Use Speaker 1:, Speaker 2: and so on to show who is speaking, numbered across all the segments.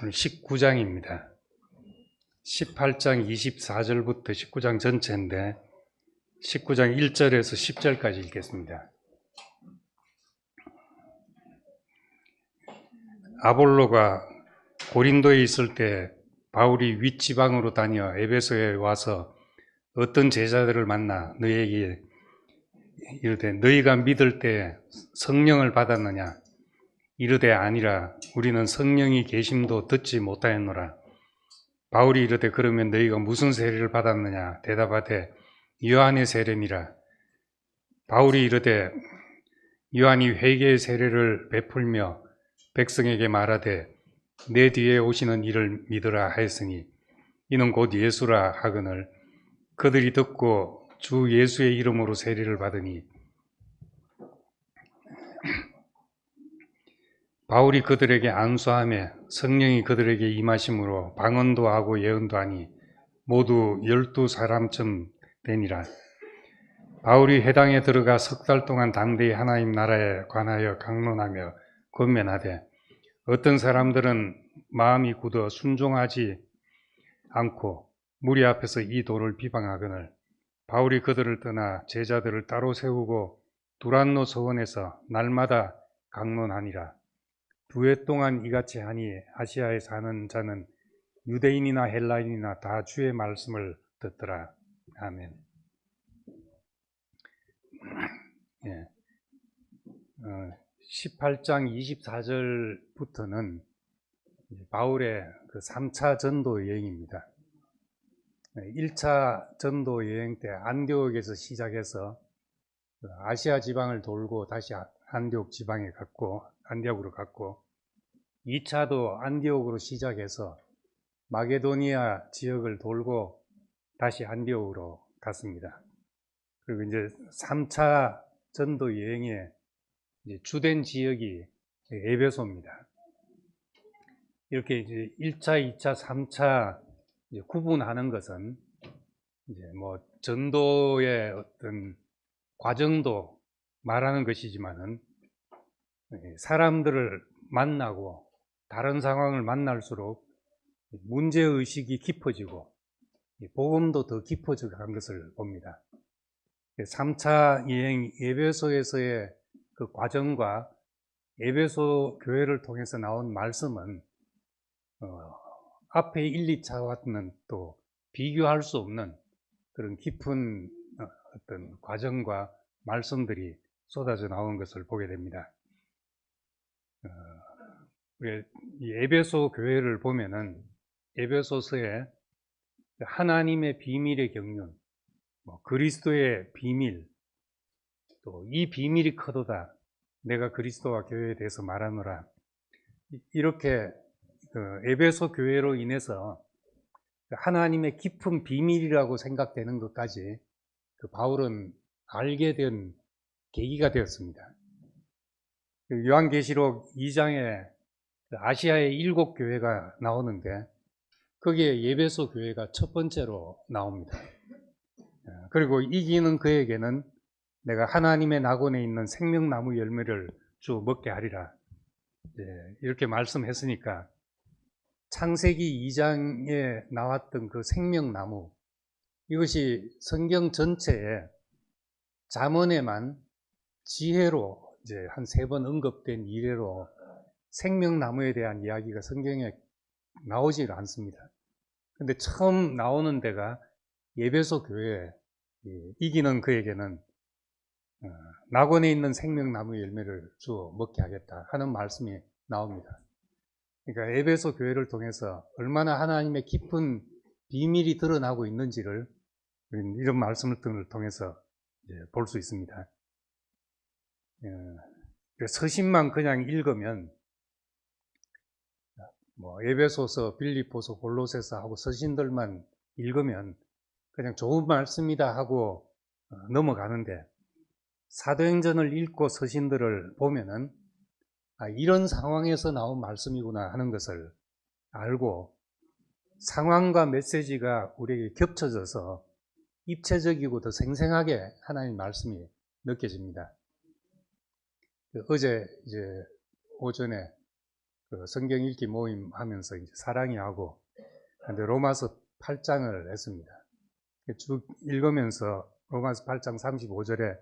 Speaker 1: 오늘 19장입니다. 18장 24절부터 19장 전체인데 19장 1절에서 10절까지 읽겠습니다. 아볼로가 고린도에 있을 때 바울이 윗지방으로 다녀 에베소에 와서 어떤 제자들을 만나 너희에게 이르되 너희가 믿을 때 성령을 받았느냐? 이르되 아니라 우리는 성령이 계심도 듣지 못하였노라. 바울이 이르되 그러면 너희가 무슨 세례를 받았느냐? 대답하되 요한의 세례니라. 바울이 이르되 요한이 회개의 세례를 베풀며 백성에게 말하되 내 뒤에 오시는 이를 믿으라 하였으니 이는 곧 예수라 하거늘 그들이 듣고 주 예수의 이름으로 세례를 받으니 바울이 그들에게 안수하며 성령이 그들에게 임하심으로 방언도 하고 예언도 하니 모두 12사람쯤 되니라. 바울이 회당에 들어가 석 달 동안 당대의 하나님 나라에 관하여 강론하며 권면하되 어떤 사람들은 마음이 굳어 순종하지 않고 무리 앞에서 이 도를 비방하거늘 바울이 그들을 떠나 제자들을 따로 세우고 두란노 서원에서 날마다 강론하니라. 2해 동안 이같이 하니 아시아에 사는 자는 유대인이나 헬라인이나 다 주의 말씀을 듣더라. 아멘. 18장 24절부터는 바울의 그 3차 전도 여행입니다. 1차 전도 여행 때 안디옥에서 시작해서 아시아 지방을 돌고 다시 안디옥 지방에 갔고 안디옥으로 갔고 2차도 안디옥으로 시작해서 마게도니아 지역을 돌고 다시 안디옥으로 갔습니다. 그리고 이제 3차 전도 여행의 이제 주된 지역이 에베소입니다. 이렇게 이제 1차, 2차, 3차 이제 구분하는 것은 이제 뭐 전도의 어떤 과정도 말하는 것이지만은 사람들을 만나고 다른 상황을 만날수록 문제의식이 깊어지고 복음도 더 깊어져 간 것을 봅니다. 3차 여행 에베소에서의 그 과정과 에베소 교회를 통해서 나온 말씀은 앞에 1, 2차와는 또 비교할 수 없는 그런 깊은 어떤 과정과 말씀들이 쏟아져 나온 것을 보게 됩니다. 이 에베소 교회를 보면은 에베소서에 하나님의 비밀의 경륜, 그리스도의 비밀, 또 이 비밀이 크도다. 내가 그리스도와 교회에 대해서 말하노라. 이렇게 에베소 교회로 인해서 하나님의 깊은 비밀이라고 생각되는 것까지 바울은 알게 된 계기가 되었습니다. 요한계시록 2장에 아시아의 7교회가 나오는데 거기에 에베소 교회가 첫 번째로 나옵니다. 그리고 이기는 그에게는 내가 하나님의 낙원에 있는 생명나무 열매를 주어 먹게 하리라. 이렇게 말씀했으니까 창세기 2장에 나왔던 그 생명나무, 이것이 성경 전체에 잠언에만 지혜로 이제 한 3번 언급된 이래로 생명나무에 대한 이야기가 성경에 나오질 않습니다. 근데 처음 나오는 데가 에베소 교회에 이기는 그에게는 낙원에 있는 생명나무 열매를 주어 먹게 하겠다 하는 말씀이 나옵니다. 그러니까 에베소 교회를 통해서 얼마나 하나님의 깊은 비밀이 드러나고 있는지를 이런 말씀을 통해서 볼 수 있습니다. 서신만 그냥 읽으면 에베소서, 빌립보서, 골로새서 하고 서신들만 읽으면 그냥 좋은 말씀이다 하고 넘어가는데 사도행전을 읽고 서신들을 보면은 이런 상황에서 나온 말씀이구나 하는 것을 알고 상황과 메시지가 우리에게 겹쳐져서 입체적이고 더 생생하게 하나님 말씀이 느껴집니다. 어제 이제 오전에 그 성경 읽기 모임 하면서 이제 사랑이 하고, 근데 로마서 8장을 했습니다. 쭉 읽으면서 로마서 8장 35절에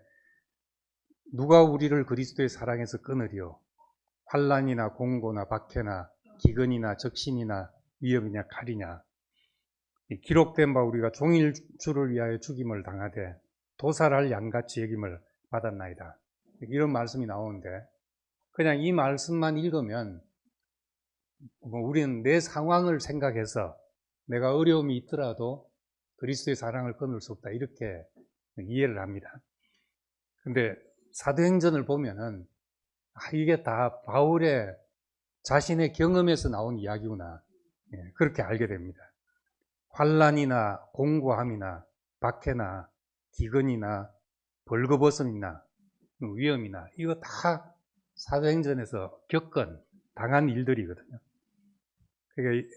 Speaker 1: 누가 우리를 그리스도의 사랑에서 끊으리요? 환난이나 공고나 박해나 기근이나 적신이나 위협이냐 칼이냐. 기록된 바 우리가 종일 주를 위하여 죽임을 당하되 도살할 양같이 여김을 받았나이다. 이런 말씀이 나오는데 그냥 이 말씀만 읽으면 우리는 내 상황을 생각해서 내가 어려움이 있더라도 그리스도의 사랑을 끊을 수 없다 이렇게 이해를 합니다. 근데 사도행전을 보면은 이게 다 바울의 자신의 경험에서 나온 이야기구나 그렇게 알게 됩니다. 환난이나 공고함이나 박해나 기근이나 벌거벗음이나 위험이나 이거 다 사도행전에서 당한 일들이거든요. 그러니까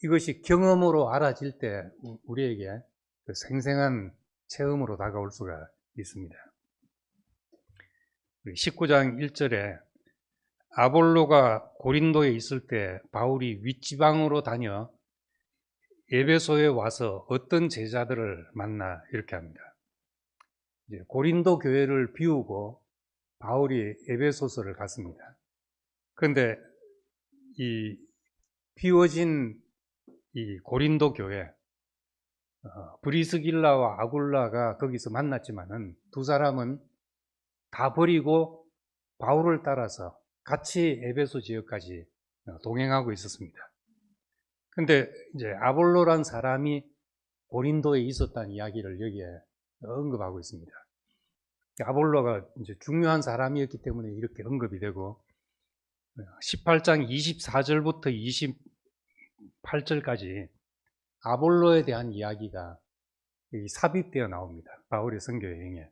Speaker 1: 이것이 경험으로 알아질 때 우리에게 그 생생한 체험으로 다가올 수가 있습니다. 19장 1절에 아볼로가 고린도에 있을 때 바울이 윗지방으로 다녀 에베소에 와서 어떤 제자들을 만나 이렇게 합니다. 이제 고린도 교회를 비우고 바울이 에베소서를 갔습니다. 그런데 이 비워진 이 고린도 교회 브리스길라와 아굴라가 거기서 만났지만은 두 사람은 다 버리고 바울을 따라서 같이 에베소 지역까지 동행하고 있었습니다. 근데 이제 아볼로란 사람이 고린도에 있었다는 이야기를 여기에 언급하고 있습니다. 아볼로가 이제 중요한 사람이었기 때문에 이렇게 언급이 되고 18장 24절부터 28절까지 아볼로에 대한 이야기가 삽입되어 나옵니다. 바울의 선교 여행에.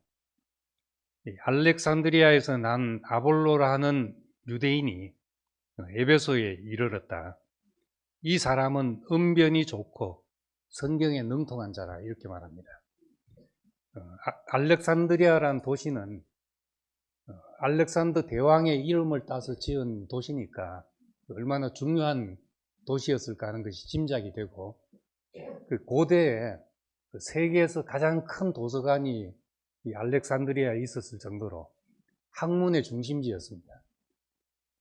Speaker 1: 알렉산드리아에서 난 아볼로라는 유대인이 에베소에 이르렀다. 이 사람은 언변이 좋고 성경에 능통한 자라 이렇게 말합니다. 알렉산드리아라는 도시는 알렉산더 대왕의 이름을 따서 지은 도시니까 얼마나 중요한 도시였을까 하는 것이 짐작이 되고 그 고대에 세계에서 가장 큰 도서관이 이 알렉산드리아에 있었을 정도로 학문의 중심지였습니다.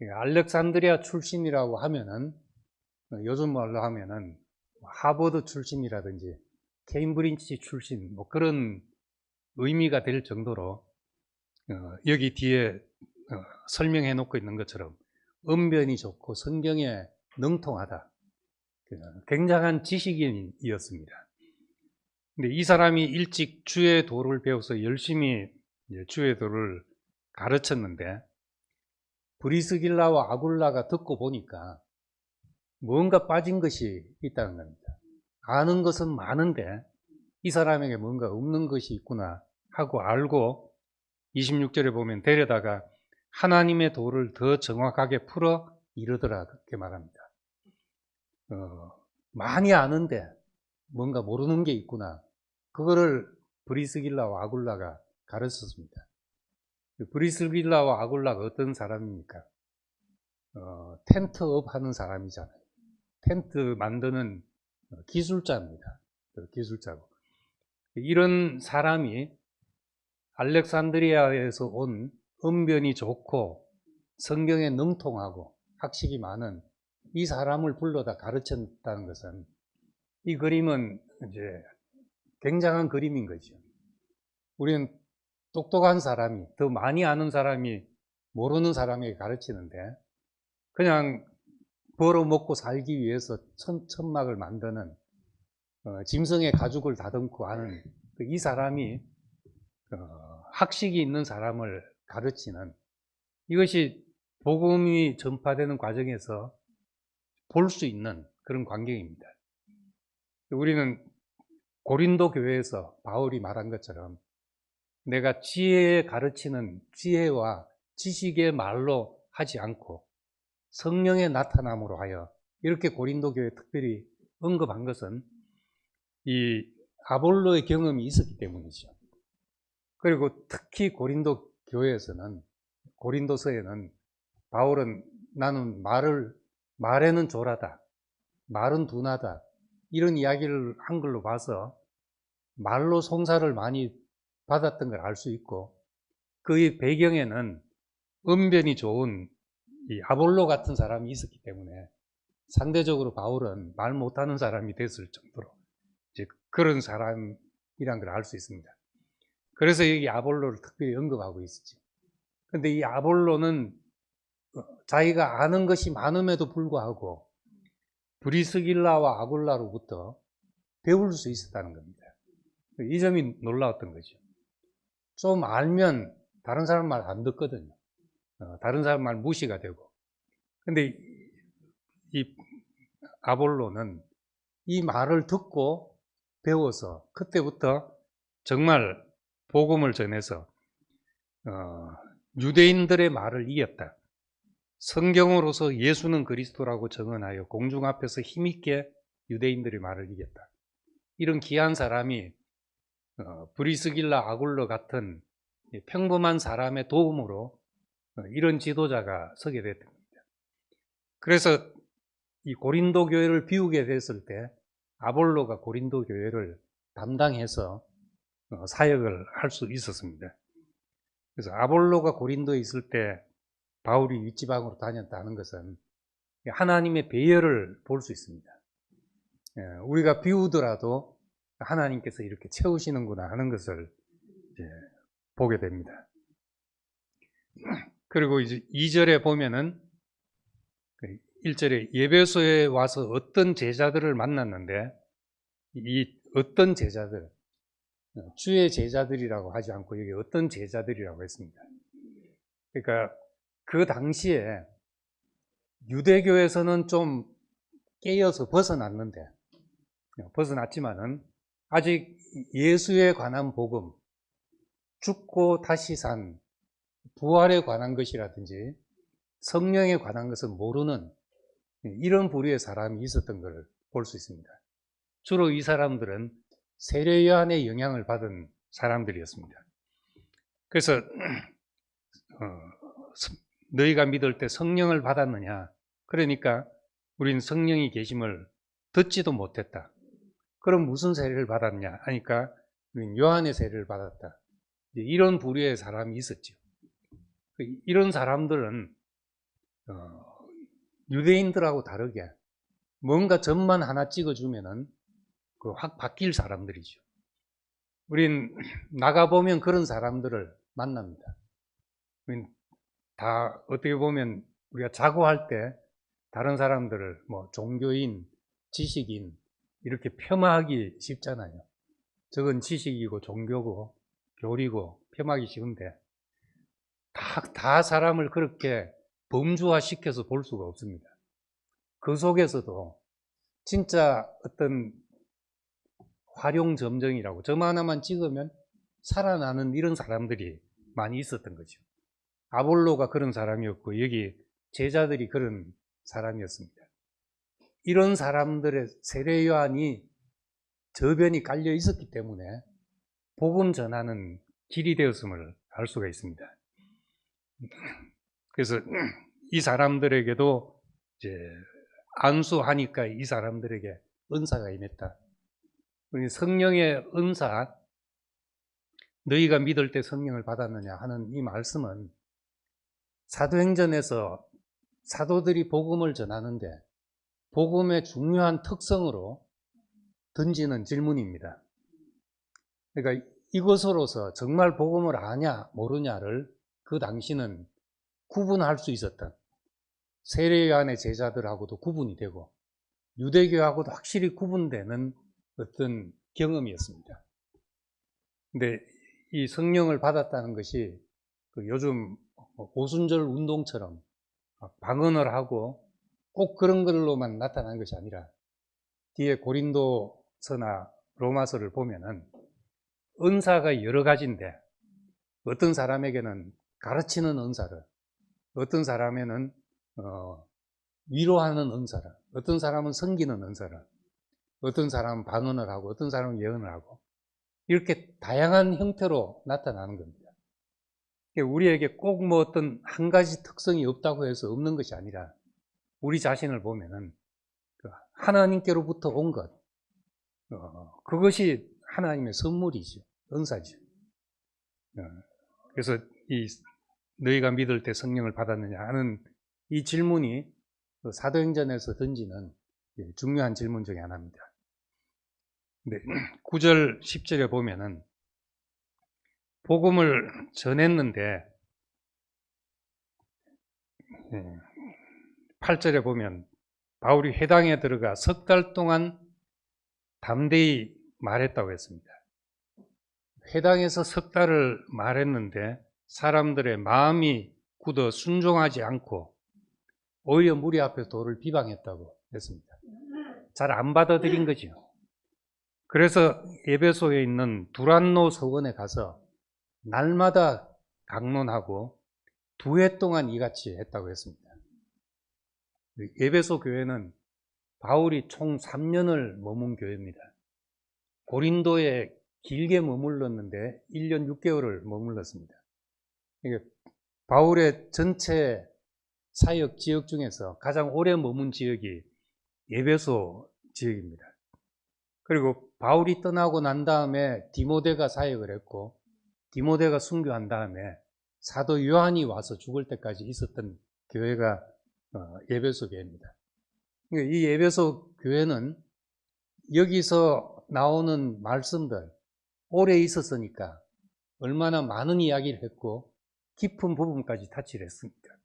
Speaker 1: 알렉산드리아 출신이라고 하면은 요즘 말로 하면은 하버드 출신이라든지 케임브리지 출신 뭐 그런 의미가 될 정도로 여기 뒤에 설명해 놓고 있는 것처럼 언변이 좋고 성경에 능통하다. 굉장한 지식인이었습니다. 근데 이 사람이 일찍 주의 도를 배워서 열심히 주의 도를 가르쳤는데 브리스길라와 아굴라가 듣고 보니까 뭔가 빠진 것이 있다는 겁니다. 아는 것은 많은데 이 사람에게 뭔가 없는 것이 있구나 하고 알고 26절에 보면 데려다가 하나님의 도를 더 정확하게 풀어 이르더라 그렇게 말합니다. 많이 아는데 뭔가 모르는 게 있구나. 그거를 브리스길라와 아굴라가 가르쳤습니다. 브리스길라와 아굴라가 어떤 사람입니까? 텐트업 하는 사람이잖아요. 텐트 만드는 기술자입니다. 기술자고. 이런 사람이 알렉산드리아에서 온 언변이 좋고 성경에 능통하고 학식이 많은 이 사람을 불러다 가르쳤다는 것은 이 그림은 이제 굉장한 그림인 거죠. 우리는 똑똑한 사람이 더 많이 아는 사람이 모르는 사람에게 가르치는데 그냥 벌어먹고 살기 위해서 천막을 만드는 짐승의 가죽을 다듬고 하는 이 사람이 학식이 있는 사람을 가르치는 이것이 복음이 전파되는 과정에서 볼 수 있는 그런 광경입니다. 우리는 고린도 교회에서 바울이 말한 것처럼 내가 지혜에 가르치는 지혜와 지식의 말로 하지 않고 성령의 나타남으로 하여 이렇게 고린도 교회에 특별히 언급한 것은 이 아볼로의 경험이 있었기 때문이죠. 그리고 특히 고린도 교회에서는 고린도서에는 바울은 나는 말을 말에는 조라다, 말은 둔하다, 이런 이야기를 한글로 봐서 말로 송사를 많이 받았던 걸 알 수 있고, 그의 배경에는 언변이 좋은 이 아볼로 같은 사람이 있었기 때문에 상대적으로 바울은 말 못하는 사람이 됐을 정도로 이제 그런 사람이란 걸 알 수 있습니다. 그래서 여기 아볼로를 특별히 언급하고 있었지. 근데 이 아볼로는 자기가 아는 것이 많음에도 불구하고 브리스길라와 아굴라로부터 배울 수 있었다는 겁니다. 이 점이 놀라웠던 거죠. 좀 알면 다른 사람 말 안 듣거든요. 다른 사람 말 무시가 되고. 근데 이 아볼로는 이 말을 듣고 배워서 그때부터 정말 복음을 전해서 유대인들의 말을 이겼다. 성경으로서 예수는 그리스도라고 증언하여 공중 앞에서 힘있게 유대인들의 말을 이겼다. 이런 귀한 사람이 브리스길라 아굴러 같은 평범한 사람의 도움으로 이런 지도자가 서게 됐던 겁니다. 그래서 이 고린도 교회를 비우게 됐을 때 아볼로가 고린도 교회를 담당해서 사역을 할 수 있었습니다. 그래서 아볼로가 고린도에 있을 때 바울이 윗지방으로 다녔다는 것은 하나님의 배려를 볼 수 있습니다. 우리가 비우더라도 하나님께서 이렇게 채우시는구나 하는 것을 보게 됩니다. 그리고 이제 2절에 보면은 1절에 에베소에 와서 어떤 제자들을 만났는데, 이 어떤 제자들, 주의 제자들이라고 하지 않고 여기 어떤 제자들이라고 했습니다. 그러니까 그 당시에 유대교에서는 좀 깨어서 벗어났지만은 아직 예수에 관한 복음, 죽고 다시 산 부활에 관한 것이라든지 성령에 관한 것을 모르는 이런 부류의 사람이 있었던 걸 볼 수 있습니다. 주로 이 사람들은 세례 요한의 영향을 받은 사람들이었습니다. 그래서 너희가 믿을 때 성령을 받았느냐? 그러니까 우린 성령이 계심을 듣지도 못했다. 그럼 무슨 세례를 받았냐? 하니까 우린 요한의 세례를 받았다. 이런 부류의 사람이 있었죠. 이런 사람들은 유대인들하고 다르게 뭔가 점만 하나 찍어주면은 확 바뀔 사람들이죠. 우린 나가보면 그런 사람들을 만납니다. 우린 다 어떻게 보면 우리가 자고할 때 다른 사람들을 뭐 종교인, 지식인 이렇게 폄하하기 쉽잖아요. 저건 지식이고 종교고 교리고 폄하하기 쉬운데 다 사람을 그렇게 범주화시켜서 볼 수가 없습니다. 그 속에서도 진짜 어떤 활용점정이라고 점 하나만 찍으면 살아나는 이런 사람들이 많이 있었던 거죠. 아볼로가 그런 사람이었고 여기 제자들이 그런 사람이었습니다. 이런 사람들의 세례 요한이 저변이 깔려 있었기 때문에 복음 전하는 길이 되었음을 알 수가 있습니다. 그래서 이 사람들에게도 이제 안수하니까 이 사람들에게 은사가 임했다. 성령의 은사, 너희가 믿을 때 성령을 받았느냐 하는 이 말씀은 사도행전에서 사도들이 복음을 전하는데 복음의 중요한 특성으로 던지는 질문입니다. 그러니까 이것으로서 정말 복음을 아냐 모르냐를 그 당시는 구분할 수 있었던, 세례 요한의 제자들하고도 구분이 되고 유대교하고도 확실히 구분되는 어떤 경험이었습니다. 근데 이 성령을 받았다는 것이 요즘 오순절 운동처럼 방언을 하고 꼭 그런 걸로만 나타난 것이 아니라 뒤에 고린도서나 로마서를 보면은 은사가 여러 가지인데 어떤 사람에게는 가르치는 은사를, 어떤 사람에는 위로하는 은사를, 어떤 사람은 섬기는 은사를, 어떤 사람은 방언을 하고 어떤 사람은 예언을 하고 이렇게 다양한 형태로 나타나는 겁니다. 우리에게 꼭 뭐 어떤 한 가지 특성이 없다고 해서 없는 것이 아니라 우리 자신을 보면은 하나님께로부터 온 것, 그것이 하나님의 선물이죠. 은사죠. 그래서 너희가 믿을 때 성령을 받았느냐 하는 이 질문이 사도행전에서 던지는 중요한 질문 중에 하나입니다. 네, 9절, 10절에 보면은 복음을 전했는데 8절에 보면 바울이 회당에 들어가 석 달 동안 담대히 말했다고 했습니다. 회당에서 석 달을 말했는데 사람들의 마음이 굳어 순종하지 않고 오히려 무리 앞에서 도를 비방했다고 했습니다. 잘 안 받아들인 거죠. 그래서 에베소에 있는 두란노 서원에 가서 날마다 강론하고 2해 동안 이같이 했다고 했습니다. 에베소 교회는 바울이 총 3년을 머문 교회입니다. 고린도에 길게 머물렀는데 1년 6개월을 머물렀습니다. 바울의 전체 사역 지역 중에서 가장 오래 머문 지역이 에베소 지역입니다. 그리고 바울이 떠나고 난 다음에 디모데가 사역을 했고 디모데가 순교한 다음에 사도 요한이 와서 죽을 때까지 있었던 교회가 에베소 교회입니다. 이 에베소 교회는 여기서 나오는 말씀들 오래 있었으니까 얼마나 많은 이야기를 했고 깊은 부분까지 타치를 했습니까?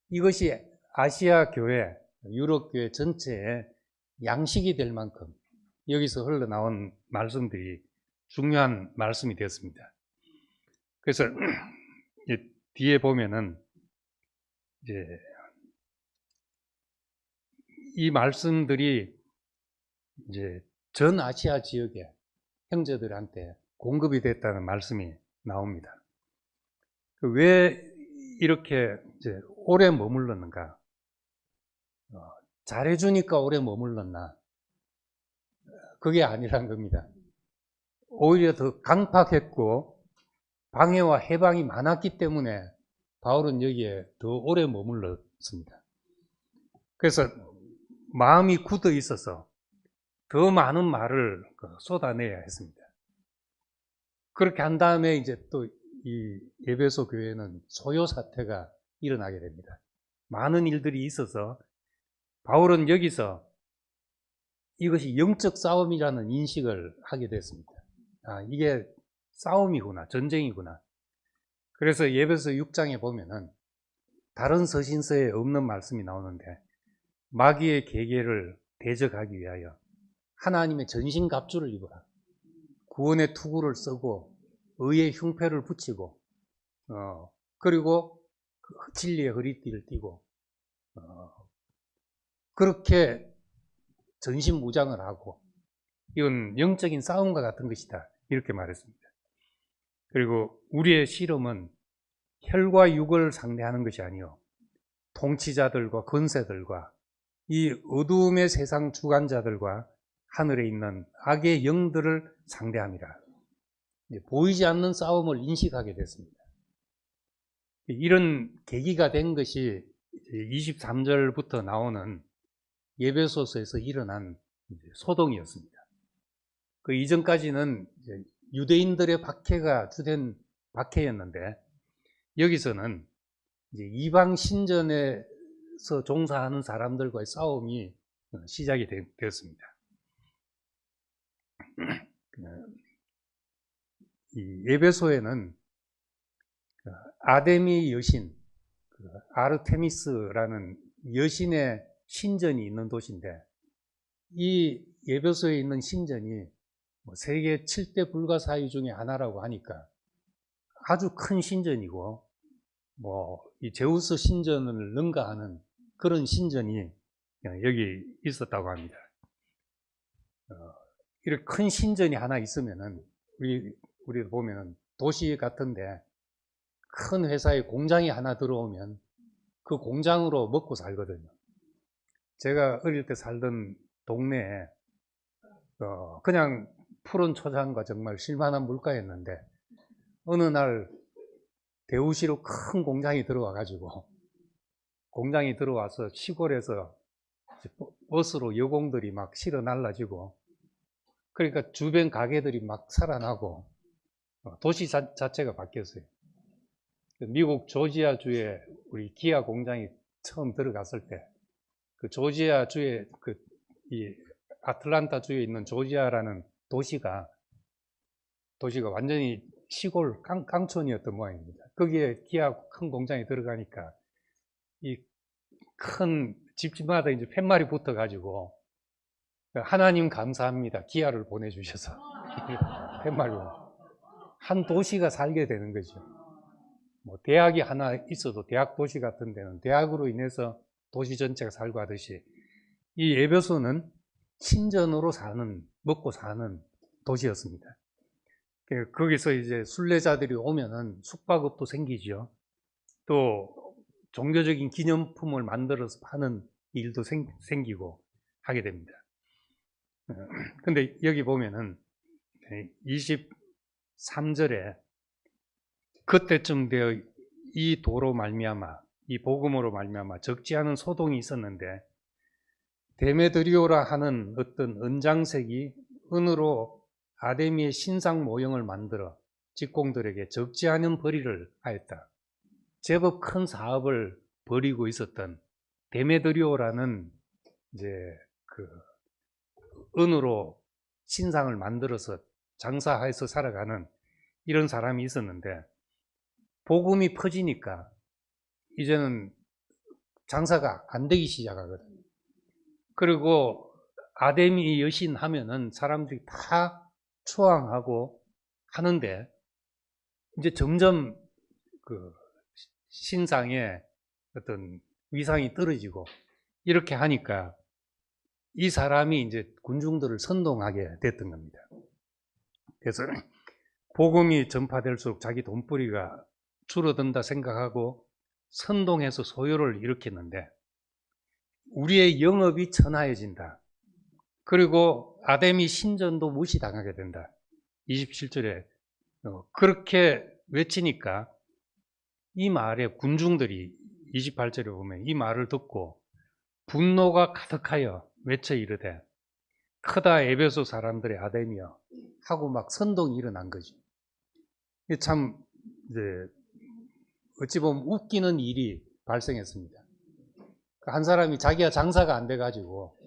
Speaker 1: 이것이 아시아 교회, 유럽 교회 전체에 양식이 될 만큼 여기서 흘러나온 말씀들이 중요한 말씀이 되었습니다. 그래서 뒤에 보면은 이제 이 말씀들이 이제 전 아시아 지역의 형제들한테 공급이 됐다는 말씀이 나옵니다. 왜 이렇게 이제 오래 머물렀는가? 잘해주니까 오래 머물렀나? 그게 아니란 겁니다. 오히려 더 강팍했고 방해와 해방이 많았기 때문에 바울은 여기에 더 오래 머물렀습니다. 그래서 마음이 굳어 있어서 더 많은 말을 쏟아내야 했습니다. 그렇게 한 다음에 이제 또 이 에베소 교회는 소요 사태가 일어나게 됩니다. 많은 일들이 있어서 바울은 여기서 이것이 영적 싸움이라는 인식을 하게 됐습니다. 아, 이게 싸움이구나, 전쟁이구나. 그래서 에베소 6장에 보면은 다른 서신서에 없는 말씀이 나오는데 마귀의 계계를 대적하기 위하여 하나님의 전신갑주를 입어라. 구원의 투구를 쓰고 의의 흉패를 붙이고 그리고 진리의 허리띠를 띠고 그렇게 전신무장을 하고 이건 영적인 싸움과 같은 것이다. 이렇게 말했습니다. 그리고 우리의 씨름은 혈과 육을 상대하는 것이 아니요 통치자들과 권세들과 이 어두움의 세상 주관자들과 하늘에 있는 악의 영들을 상대함이라. 보이지 않는 싸움을 인식하게 됐습니다. 이런 계기가 된 것이 23절부터 나오는 에베소서에서 일어난 소동이었습니다. 그 이전까지는 유대인들의 박해가 주된 박해였는데 여기서는 이제 이방 신전에서 종사하는 사람들과의 싸움이 시작이 되었습니다. 이 에베소에는 아데미 여신, 아르테미스라는 여신의 신전이 있는 도시인데 이 에베소에 있는 신전이 세계 7대 불가사의 중에 하나라고 하니까 아주 큰 신전이고 이 제우스 신전을 능가하는 그런 신전이 여기 있었다고 합니다. 이렇게 큰 신전이 하나 있으면은 우리 보면은 도시 같은데 큰 회사에 공장이 하나 들어오면 그 공장으로 먹고 살거든요. 제가 어릴 때 살던 동네에 그냥 푸른 초장과 정말 쉴만한 물가였는데 어느 날 대우시로 큰 공장이 들어와 가지고 공장이 들어와서 시골에서 버스로 여공들이 막 실어 날라지고, 그러니까 주변 가게들이 막 살아나고 도시 자체가 바뀌었어요. 미국 조지아주에 우리 기아 공장이 처음 들어갔을 때, 그 조지아주에 이 아틀란타주에 있는 조지아라는 도시가 완전히 시골 깡촌이었던 모양입니다. 거기에 기아 큰 공장이 들어가니까 이 큰 집집마다 이제 팻말이 붙어가지고 하나님 감사합니다. 기아를 보내주셔서 팻말로 한 도시가 살게 되는 거죠. 뭐 대학이 하나 있어도 대학 도시 같은 데는 대학으로 인해서 도시 전체가 살고 하듯이 이 에베소는 신전으로 먹고 사는 도시였습니다. 거기서 이제 순례자들이 오면은 숙박업도 생기죠. 또 종교적인 기념품을 만들어서 파는 일도 생기고 하게 됩니다. 근데 여기 보면은 23절에 그때쯤 되어 이 도로 말미암아, 이 복음으로 말미암아 적지 않은 소동이 있었는데 데메드리오라 하는 어떤 은장색이 은으로 아데미의 신상 모형을 만들어 직공들에게 적지 않은 벌이를 하였다. 제법 큰 사업을 벌이고 있었던 데메드리오라는 이제 은으로 신상을 만들어서 장사해서 살아가는 이런 사람이 있었는데 복음이 퍼지니까 이제는 장사가 안 되기 시작하거든. 그리고 아데미 여신 하면은 사람들이 다 추앙하고 하는데 이제 점점 신상의 어떤 위상이 떨어지고 이렇게 하니까 이 사람이 이제 군중들을 선동하게 됐던 겁니다. 그래서 복음이 전파될수록 자기 돈벌이가 줄어든다 생각하고 선동해서 소요를 일으켰는데 우리의 영업이 천하해진다. 그리고 아데미 신전도 무시당하게 된다. 27절에 그렇게 외치니까 이 말에 군중들이 28절에 보면 이 말을 듣고 분노가 가득하여 외쳐 이르되 크다 에베소 사람들의 아데미여 하고 막 선동이 일어난 거죠. 참 이제 어찌 보면 웃기는 일이 발생했습니다. 한 사람이 자기가 장사가 안 돼가지고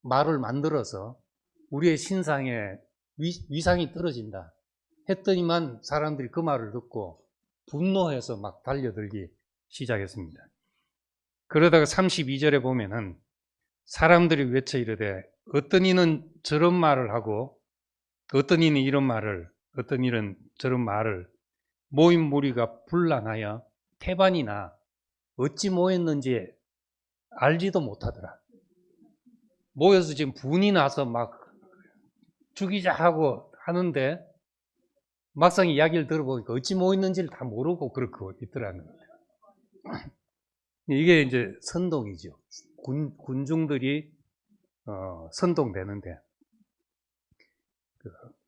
Speaker 1: 말을 만들어서 우리의 신상에 위상이 떨어진다 했더니만 사람들이 그 말을 듣고 분노해서 막 달려들기 시작했습니다. 그러다가 32절에 보면은 사람들이 외쳐 이르되 어떤 이는 저런 말을 하고 어떤 이는 이런 말을 어떤 이는 저런 말을 모인 무리가 분란하여 태반이나 어찌 모였는지 알지도 못하더라. 모여서 지금 분이 나서 막 죽이자 하고 하는데 막상 이야기를 들어보니까 어찌 모였는지를 다 모르고 그렇고 있더라는 거예요. 이게 이제 선동이죠. 군중들이 선동되는데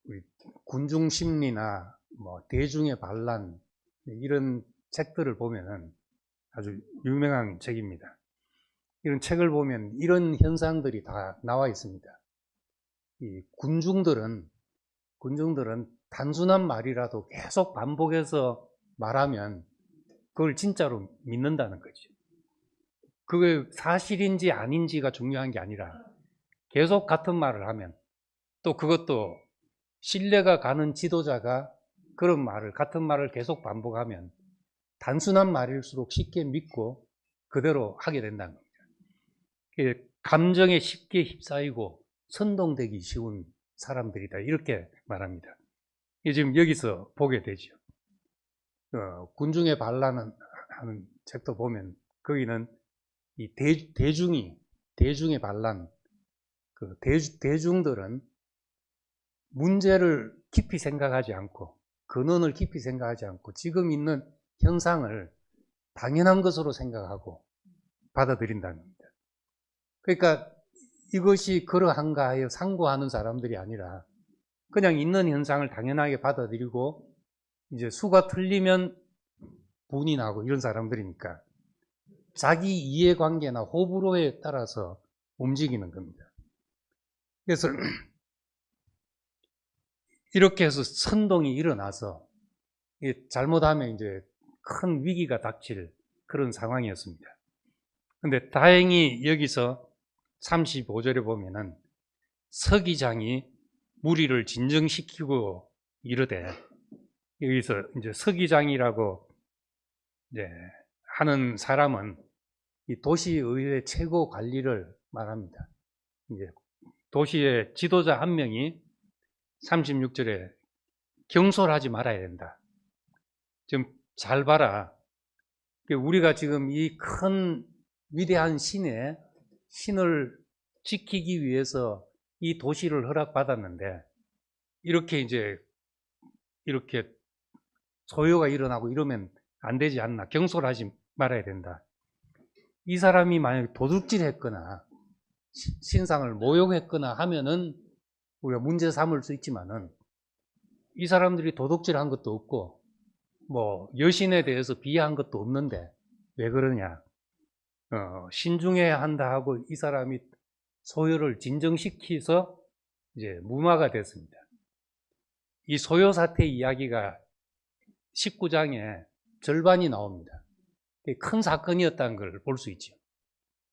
Speaker 1: 우리 군중 심리나 뭐 대중의 반란 이런 책들을 보면은 아주 유명한 책입니다. 이런 책을 보면 이런 현상들이 다 나와 있습니다. 이 군중들은 단순한 말이라도 계속 반복해서 말하면 그걸 진짜로 믿는다는 거죠. 그게 사실인지 아닌지가 중요한 게 아니라 계속 같은 말을 하면 또 그것도 신뢰가 가는 지도자가 그런 말을 같은 말을 계속 반복하면 단순한 말일수록 쉽게 믿고 그대로 하게 된다는 겁니다. 감정에 쉽게 휩싸이고 선동되기 쉬운 사람들이다 이렇게 말합니다. 지금 여기서 보게 되죠. 군중의 반란은 하는 책도 보면 거기는 이 대중의 반란, 대중들은 문제를 깊이 생각하지 않고 근원을 깊이 생각하지 않고 지금 있는 현상을 당연한 것으로 생각하고 받아들인다는 겁니다. 그러니까 이것이 그러한가 하여 상고하는 사람들이 아니라 그냥 있는 현상을 당연하게 받아들이고 이제 수가 틀리면 분이 나고 이런 사람들이니까 자기 이해관계나 호불호에 따라서 움직이는 겁니다. 그래서 이렇게 해서 선동이 일어나서 잘못하면 이제 큰 위기가 닥칠 그런 상황이었습니다. 근데 다행히 여기서 35절에 보면은 서기장이 무리를 진정시키고 이르되, 여기서 이제 서기장이라고 이제 하는 사람은 이 도시의회 최고 관리를 말합니다. 이제 도시의 지도자 한 명이 36절에 경솔하지 말아야 된다. 좀 잘 봐라. 우리가 지금 이 큰 위대한 신을 지키기 위해서 이 도시를 허락받았는데, 이렇게 소요가 일어나고 이러면 안 되지 않나. 경솔하지 말아야 된다. 이 사람이 만약에 도둑질 했거나 신상을 모욕했거나 하면은 우리가 문제 삼을 수 있지만은, 이 사람들이 도둑질한 것도 없고 뭐 여신에 대해서 비하한 것도 없는데 왜 그러냐? 신중해야 한다 하고 이 사람이 소요를 진정시켜서 이제 무마가 됐습니다. 이 소요 사태 이야기가 19장에 절반이 나옵니다. 큰 사건이었다는 걸 볼 수 있죠.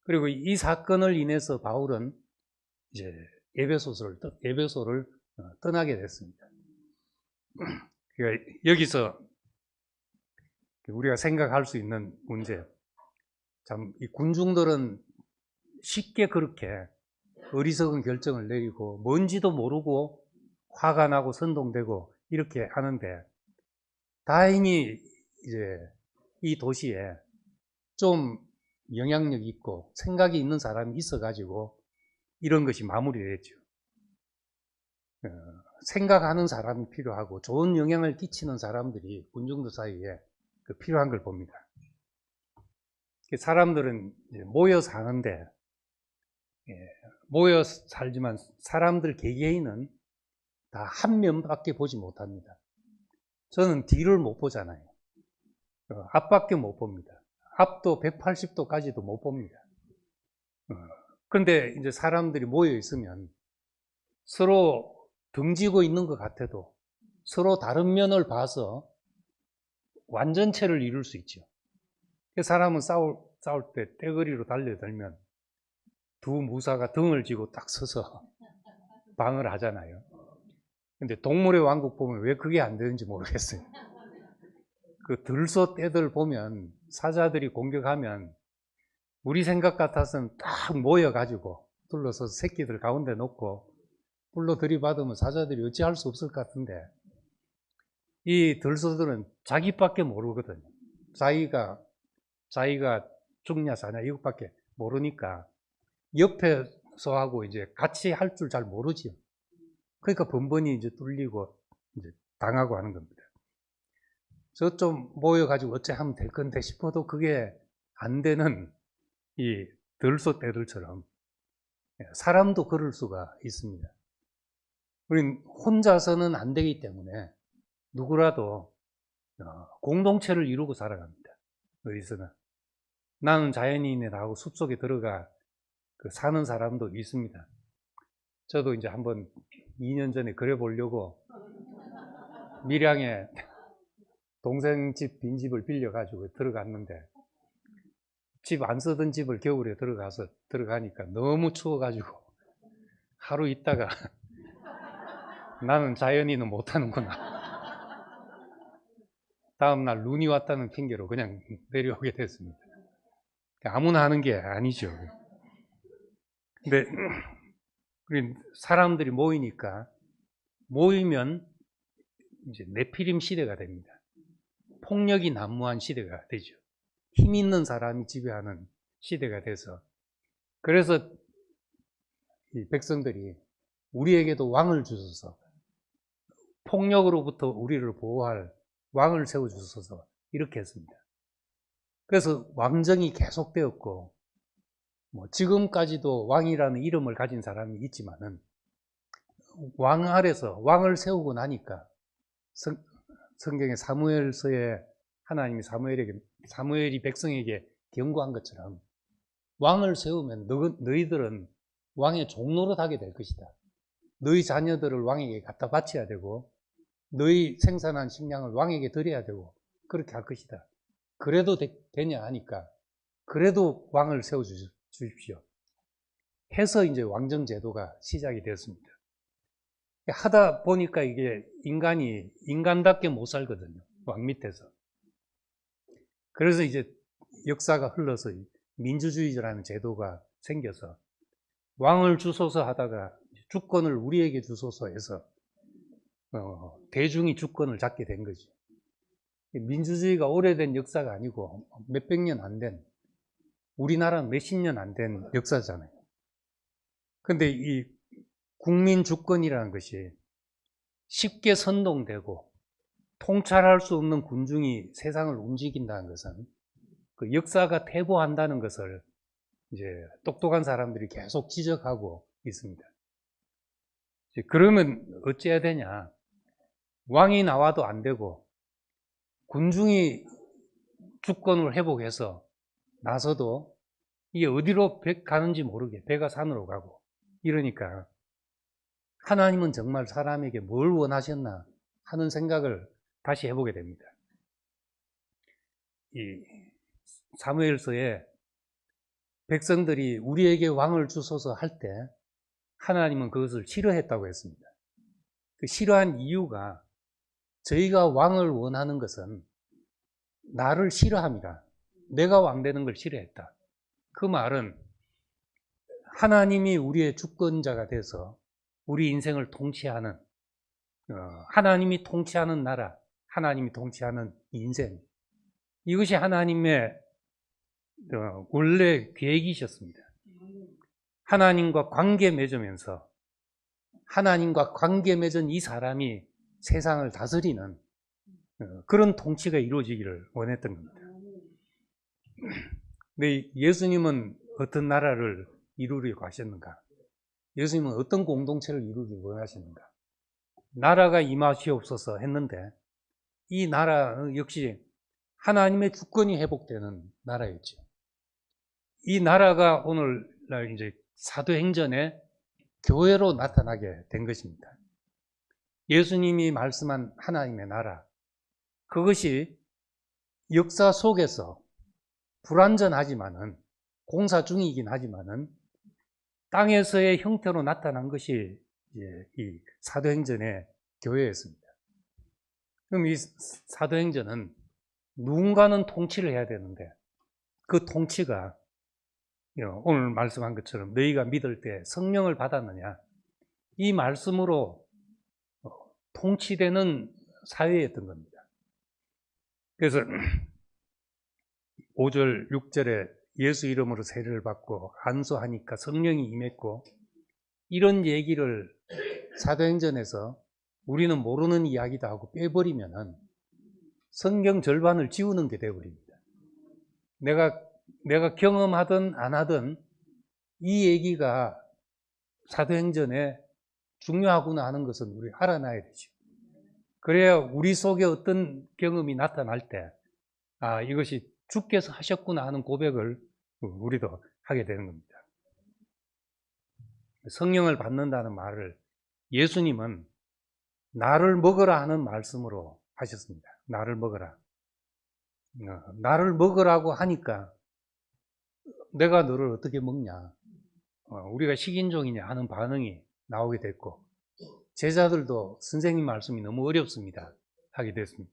Speaker 1: 그리고 이 사건을 인해서 바울은 이제 에베소를 떠나게 됐습니다. 그러니까 여기서 우리가 생각할 수 있는 문제, 참 이 군중들은 쉽게 그렇게 어리석은 결정을 내리고 뭔지도 모르고 화가 나고 선동되고 이렇게 하는데, 다행히 이제 이 도시에 좀 영향력 있고 생각이 있는 사람이 있어가지고 이런 것이 마무리됐죠. 생각하는 사람이 필요하고 좋은 영향을 끼치는 사람들이 군중들 사이에 필요한 걸 봅니다. 사람들은 모여 사는데, 모여 살지만 사람들 개개인은 다 한 면밖에 보지 못합니다. 저는 뒤를 못 보잖아요. 앞밖에 못 봅니다. 앞도 180도까지도 못 봅니다. 그런데 이제 사람들이 모여 있으면 서로 등지고 있는 것 같아도 서로 다른 면을 봐서 완전체를 이룰 수 있죠. 사람은 싸울 때 떼거리로 달려들면 두 무사가 등을 쥐고 딱 서서 방을 하잖아요. 근데 동물의 왕국 보면 왜 그게 안 되는지 모르겠어요. 그 들소 떼들 보면 사자들이 공격하면 우리 생각 같아서는 딱 모여가지고 둘러서 새끼들 가운데 놓고 불로 들이받으면 사자들이 어찌할 수 없을 것 같은데, 이 들소들은 자기밖에 모르거든요. 자기가 죽냐 사냐 이것밖에 모르니까 옆에서 하고 이제 같이 할 줄 잘 모르지요. 그러니까 번번이 이제 뚫리고 이제 당하고 하는 겁니다. 저 좀 모여가지고 어째 하면 될 건데 싶어도 그게 안 되는 이 들소 떼들처럼 사람도 그럴 수가 있습니다. 우린 혼자서는 안 되기 때문에 누구라도 공동체를 이루고 살아갑니다. 어디서나. 나는 자연인이다 하고 숲속에 들어가 사는 사람도 있습니다. 저도 이제 한번 2년 전에 그래 보려고 밀양에 동생 집 빈집을 빌려가지고 들어갔는데, 집 안 쓰던 집을 겨울에 들어가니까 너무 추워가지고 하루 있다가 나는 자연인은 못하는구나. 다음날 눈이 왔다는 핑계로 그냥 내려오게 됐습니다. 아무나 하는 게 아니죠. 근데 사람들이 모이면 이제 네피림 시대가 됩니다. 폭력이 난무한 시대가 되죠. 힘 있는 사람이 지배하는 시대가 돼서, 그래서 이 백성들이 우리에게도 왕을 주소서, 폭력으로부터 우리를 보호할 왕을 세워주소서 이렇게 했습니다. 그래서 왕정이 계속되었고, 지금까지도 왕이라는 이름을 가진 사람이 있지만은 왕 아래서 왕을 세우고 나니까 성경의 사무엘서에 하나님이 사무엘이 백성에게 경고한 것처럼 왕을 세우면 너희들은 왕의 종로로 하게 될 것이다. 너희 자녀들을 왕에게 갖다 바쳐야 되고 너희 생산한 식량을 왕에게 드려야 되고 그렇게 할 것이다. 그래도 되냐 하니까 그래도 왕을 세워주십시오 해서 이제 왕정 제도가 시작이 되었습니다. 하다 보니까 이게 인간이 인간답게 못 살거든요. 왕 밑에서. 그래서 이제 역사가 흘러서 민주주의라는 제도가 생겨서 왕을 주소서 하다가 주권을 우리에게 주소서 해서 대중이 주권을 잡게 된 거죠. 민주주의가 오래된 역사가 아니고 몇백 년 안 된, 우리나라는 몇십 년 안 된 역사잖아요. 근데 이 국민 주권이라는 것이 쉽게 선동되고 통찰할 수 없는 군중이 세상을 움직인다는 것은 그 역사가 퇴보한다는 것을 이제 똑똑한 사람들이 계속 지적하고 있습니다. 그러면 어찌해야 되냐? 왕이 나와도 안 되고 군중이 주권을 회복해서 나서도 이게 어디로 가는지 모르게 배가 산으로 가고 이러니까 하나님은 정말 사람에게 뭘 원하셨나 하는 생각을 다시 해보게 됩니다. 이 사무엘서에 백성들이 우리에게 왕을 주소서 할 때 하나님은 그것을 싫어했다고 했습니다. 그 싫어한 이유가 저희가 왕을 원하는 것은 나를 싫어함이라. 내가 왕 되는 걸 싫어했다. 그 말은 하나님이 우리의 주권자가 돼서 우리 인생을 통치하는 하나님이 통치하는 나라, 하나님이 통치하는 인생, 이것이 하나님의 원래 계획이셨습니다. 하나님과 관계 맺으면서 하나님과 관계 맺은 이 사람이 세상을 다스리는 그런 통치가 이루어지기를 원했던 겁니다. 근데 예수님은 어떤 나라를 이루려고 하셨는가? 예수님은 어떤 공동체를 이루려고 원하셨는가? 나라가 임하시옵소서 했는데 이 나라 역시 하나님의 주권이 회복되는 나라였죠. 이 나라가 오늘날 이제 사도행전에 교회로 나타나게 된 것입니다. 예수님이 말씀한 하나님의 나라, 그것이 역사 속에서 불완전하지만은 공사 중이긴 하지만은 땅에서의 형태로 나타난 것이 이제 이 사도행전의 교회였습니다. 그럼 이 사도행전은 누군가는 통치를 해야 되는데 그 통치가 오늘 말씀한 것처럼 너희가 믿을 때 성령을 받았느냐, 이 말씀으로 통치되는 사회였던 겁니다. 그래서 5절, 6절에 예수 이름으로 세례를 받고 안수하니까 성령이 임했고, 이런 얘기를 사도행전에서 우리는 모르는 이야기다 하고 빼버리면은 성경 절반을 지우는 게 되어버립니다. 내가 경험하든 안 하든 이 얘기가 사도행전에 중요하구나 하는 것은 우리 알아놔야 되죠. 그래야 우리 속에 어떤 경험이 나타날 때 이것이 주께서 하셨구나 하는 고백을 우리도 하게 되는 겁니다. 성령을 받는다는 말을 예수님은 나를 먹으라 하는 말씀으로 하셨습니다. 나를 먹으라. 나를 먹으라고 하니까 내가 너를 어떻게 먹냐, 우리가 식인종이냐 하는 반응이 나오게 됐고, 제자들도 선생님 말씀이 너무 어렵습니다 하게 됐습니다.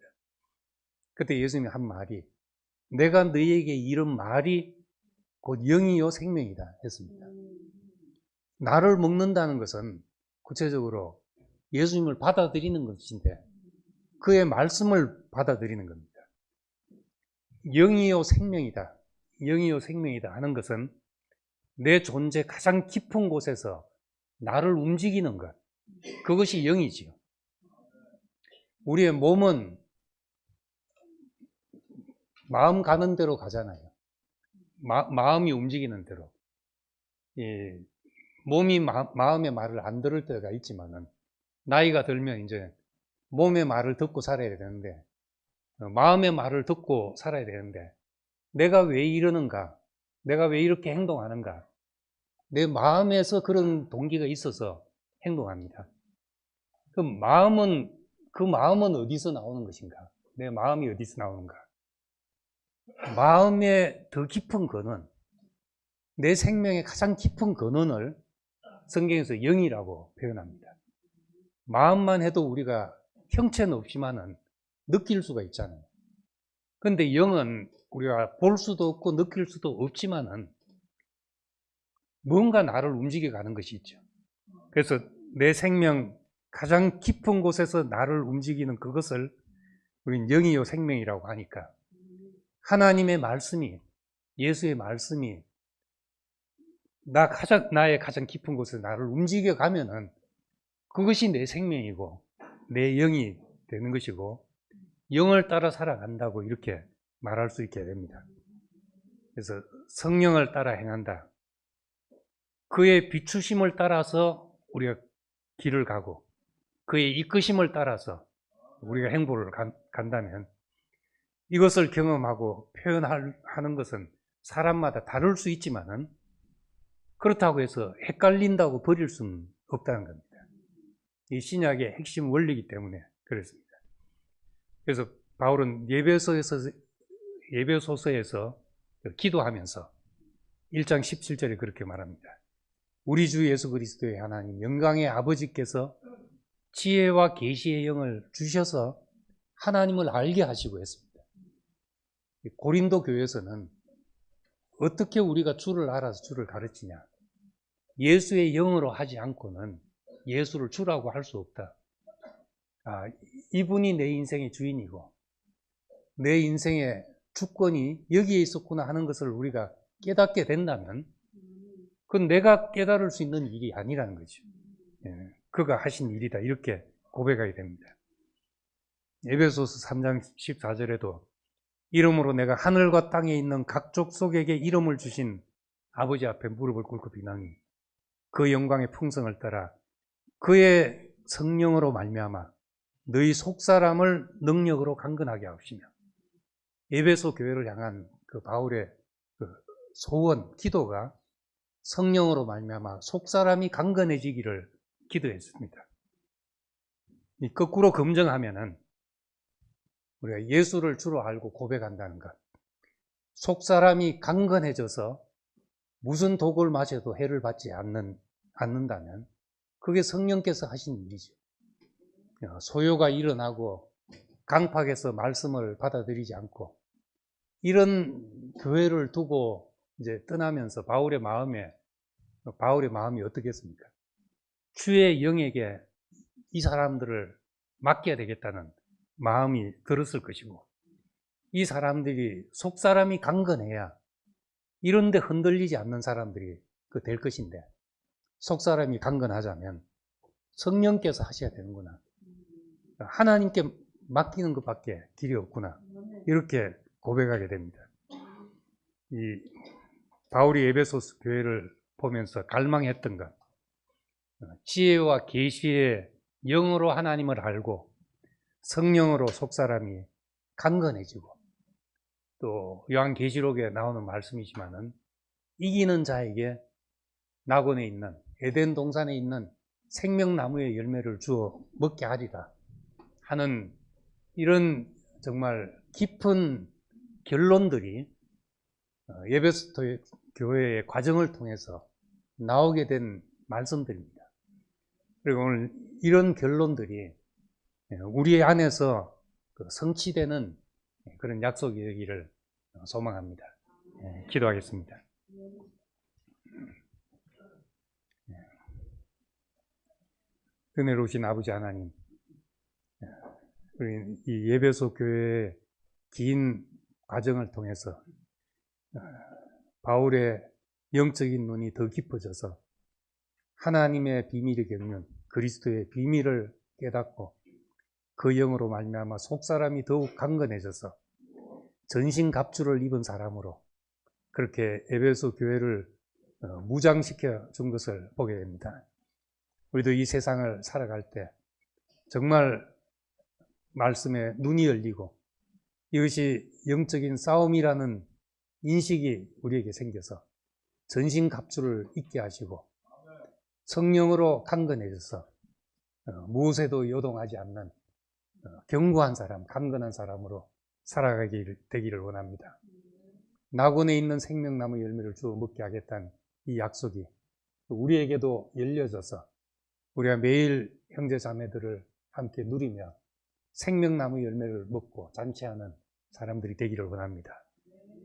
Speaker 1: 그때 예수님이 한 말이 내가 너희에게 이런 말이 곧 영이요 생명이다 했습니다. 나를 먹는다는 것은 구체적으로 예수님을 받아들이는 것인데 그의 말씀을 받아들이는 겁니다. 영이요 생명이다, 영이요 생명이다 하는 것은 내 존재 가장 깊은 곳에서 나를 움직이는 것, 그것이 영이지요. 우리의 몸은 마음 가는 대로 가잖아요. 마음이 움직이는 대로. 몸이 마음의 말을 안 들을 때가 있지만은 나이가 들면 이제 몸의 말을 듣고 살아야 되는데, 마음의 말을 듣고 살아야 되는데 내가 왜 이러는가? 내가 왜 이렇게 행동하는가? 내 마음에서 그런 동기가 있어서 행동합니다. 그 마음은 어디서 나오는 것인가? 내 마음이 어디서 나오는가? 마음의 더 깊은 근원, 내 생명의 가장 깊은 근원을 성경에서 영이라고 표현합니다. 마음만 해도 우리가 형체는 없지만은 느낄 수가 있잖아요. 그런데 영은 우리가 볼 수도 없고 느낄 수도 없지만은 뭔가 나를 움직여 가는 것이 있죠. 그래서 내 생명 가장 깊은 곳에서 나를 움직이는 그것을 우리는 영이요 생명이라고 하니까, 하나님의 말씀이, 예수의 말씀이 나의 가장 깊은 곳에서 나를 움직여 가면은 그것이 내 생명이고 내 영이 되는 것이고, 영을 따라 살아간다고 이렇게 말할 수 있게 됩니다. 그래서 성령을 따라 행한다. 그의 비추심을 따라서 우리가 길을 가고, 그의 이끄심을 따라서 우리가 행보를 간다면, 이것을 경험하고 표현하는 것은 사람마다 다를 수 있지만은, 그렇다고 해서 헷갈린다고 버릴 수는 없다는 겁니다. 이 신약의 핵심 원리이기 때문에 그렇습니다. 그래서 바울은 예배소서에서 기도하면서 1장 17절에 그렇게 말합니다. 우리 주 예수 그리스도의 하나님 영광의 아버지께서 지혜와 계시의 영을 주셔서 하나님을 알게 하시고 했습니다. 고린도 교회에서는 어떻게 우리가 주를 알아서 주를 가르치냐? 예수의 영으로 하지 않고는 예수를 주라고 할 수 없다. 이분이 내 인생의 주인이고 내 인생의 주권이 여기에 있었구나 하는 것을 우리가 깨닫게 된다면, 그건 내가 깨달을 수 있는 일이 아니라는 거죠. 그가 하신 일이다, 이렇게 고백하게 됩니다. 에베소서 3장 14절에도 이름으로 내가 하늘과 땅에 있는 각 족속에게 이름을 주신 아버지 앞에 무릎을 꿇고 비나니 그 영광의 풍성을 따라 그의 성령으로 말미암아 너희 속사람을 능력으로 강건하게 하시며, 에베소 교회를 향한 그 바울의 그 소원, 기도가 성령으로 말미암아 속사람이 강건해지기를 기도했습니다. 거꾸로 검증하면은 우리가 예수를 주로 알고 고백한다는 것, 속사람이 강건해져서 무슨 독을 마셔도 해를 받지 않는다면 그게 성령께서 하신 일이죠. 소요가 일어나고 강팍에서 말씀을 받아들이지 않고 이런 교회를 두고 이제 떠나면서 바울의 마음이 어떻겠습니까? 주의 영에게 이 사람들을 맡겨야 되겠다는 마음이 들었을 것이고, 이 사람들이 속사람이 강건해야 이런데 흔들리지 않는 사람들이 될 것인데, 속사람이 강건하자면 성령께서 하셔야 되는구나, 하나님께 맡기는 것밖에 길이 없구나, 이렇게 고백하게 됩니다. 이 바울이 에베소 교회를 보면서 갈망했던 것, 지혜와 계시의 영으로 하나님을 알고 성령으로 속사람이 강건해지고, 또 요한계시록에 나오는 말씀이지만은 이기는 자에게 낙원에 있는 에덴 동산에 있는 생명나무의 열매를 주어 먹게 하리라 하는 이런 정말 깊은 결론들이 에베소 교회의 과정을 통해서 나오게 된 말씀들입니다. 그리고 오늘 이런 결론들이 우리 안에서 성취되는 그런 약속이 되기를 소망합니다. 기도하겠습니다. 은혜로우신 아버지 하나님, 우리 이 에베소 교회의 긴 과정을 통해서 바울의 영적인 눈이 더 깊어져서 하나님의 비밀을 겪는 그리스도의 비밀을 깨닫고 그 영으로 말미암아 속사람이 더욱 강건해져서 전신갑주를 입은 사람으로 그렇게 에베소 교회를 무장시켜 준 것을 보게 됩니다. 우리도 이 세상을 살아갈 때 정말 말씀에 눈이 열리고 이것이 영적인 싸움이라는 인식이 우리에게 생겨서 전신갑주를 입게 하시고 성령으로 강건해져서 무엇에도 요동하지 않는 견고한 사람, 강건한 사람으로 살아가게 되기를 원합니다. 낙원에 있는 생명나무 열매를 주어 먹게 하겠다는 이 약속이 우리에게도 열려져서 우리가 매일 형제자매들을 함께 누리며 생명나무 열매를 먹고 잔치하는 사람들이 되기를 원합니다.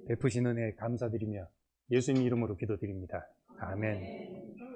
Speaker 1: 베푸신 은혜에 감사드리며 예수님 이름으로 기도드립니다. 아멘.